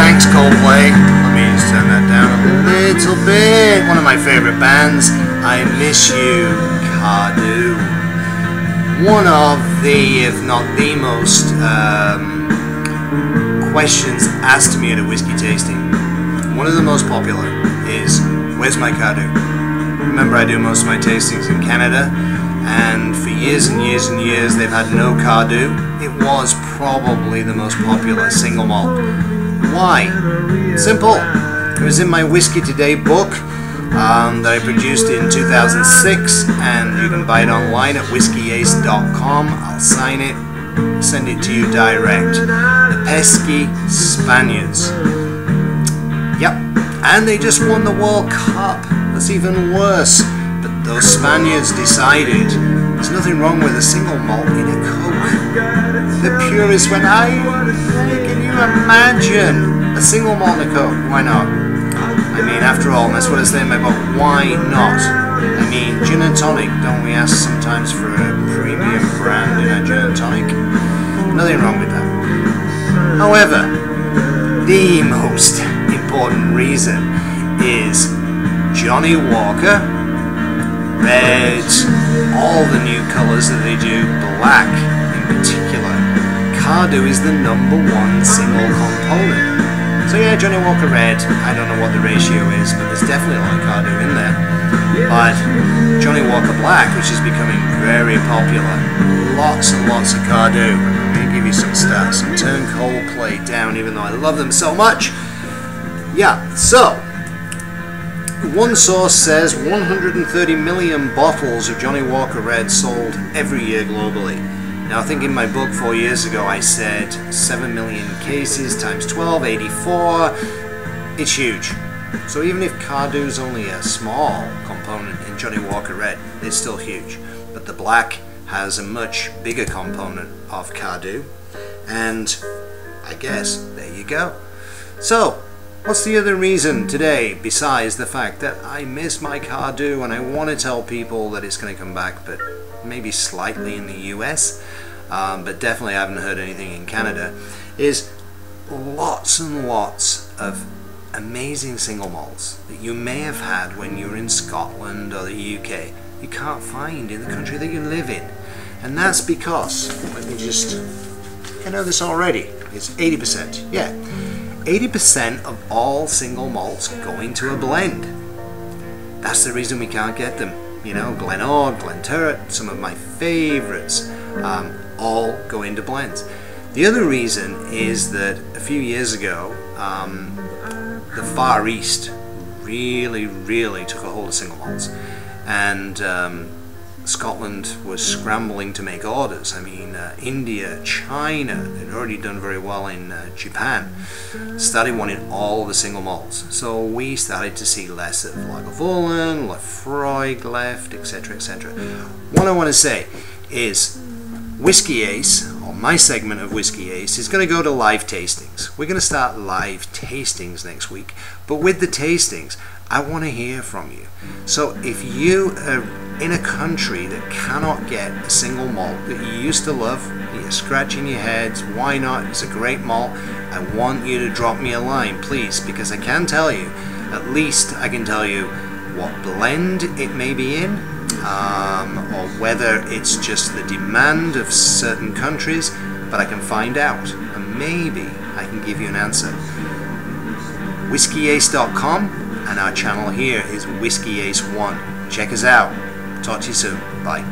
Thanks, Coldplay. Let me just turn that down a little bit. One of my favorite bands. I miss you, Cardhu. One of the, if not the most, questions asked to me at a whiskey tasting. One of the most popular is, where's my Cardhu? Remember, I do most of my tastings in Canada, and for years and years and years they've had no Cardhu. It was probably the most popular single malt. Why? Simple. It was in my Whiskey Today book that I produced in 2006, and you can buy it online at whiskyace.com. I'll sign it, send it to you direct. The pesky Spaniards. Yep, and they just won the World Cup. That's even worse. But those Spaniards decided there's nothing wrong with a single malt in a Coke. The purists went, can you imagine a single malt in a Coke? Why not? I mean, after all, that's what I was saying about why not? I mean, gin and tonic, don't we ask sometimes for a premium brand in our gin and tonic? Nothing wrong with that. However, the most important reason is Johnnie Walker, red, all the new colours that they do, black in particular. Cardhu is the #1 single component. So yeah, Johnnie Walker Red, I don't know what the ratio is, but there's definitely a lot of Cardhu in there. But Johnnie Walker Black, which is becoming very popular, lots and lots of Cardhu. I'm going to give you some stats and turn Coldplay down, even though I love them so much. Yeah, so one source says 130 million bottles of Johnnie Walker Red sold every year globally. Now I think in my book 4 years ago I said 7 million cases times 12, 84. It's huge. So even if Cardhu is only a small component in Johnnie Walker Red, it's still huge. But the black has a much bigger component of Cardhu, and I guess there you go. So what's the other reason today besides the fact that I miss my Cardhu and I want to tell people that it's going to come back, but maybe slightly in the US, but definitely I haven't heard anything in Canada, is lots and lots of amazing single malts that you may have had when you were in Scotland or the UK you can't find in the country that you live in. And that's because, let me just, I know this already, it's 80%, yeah, 80% of all single malts go into a blend. That's the reason we can't get them. You know, Glenord, Glenturret, some of my favorites, all go into blends. The other reason is that a few years ago, the Far East really took a hold of single malts, and Scotland was scrambling to make orders. I mean, India, China, they'd already done very well in Japan, started wanting all the single malts. So we started to see less of Lagavulin, Lefroy left, etc, etc. What I want to say is Whisky Ace, or my segment of Whisky Ace, is going to go to live tastings. We're going to start live tastings next week, but with the tastings I want to hear from you. So if you are in a country that cannot get a single malt that you used to love, you're scratching your heads, why not, it's a great malt, I want you to drop me a line, please, because I can tell you, at least I can tell you what blend it may be in, or whether it's just the demand of certain countries, but I can find out, and maybe I can give you an answer. whiskyace.com, and our channel here is Whisky Ace 1. Check us out. Talk to you soon. Bye.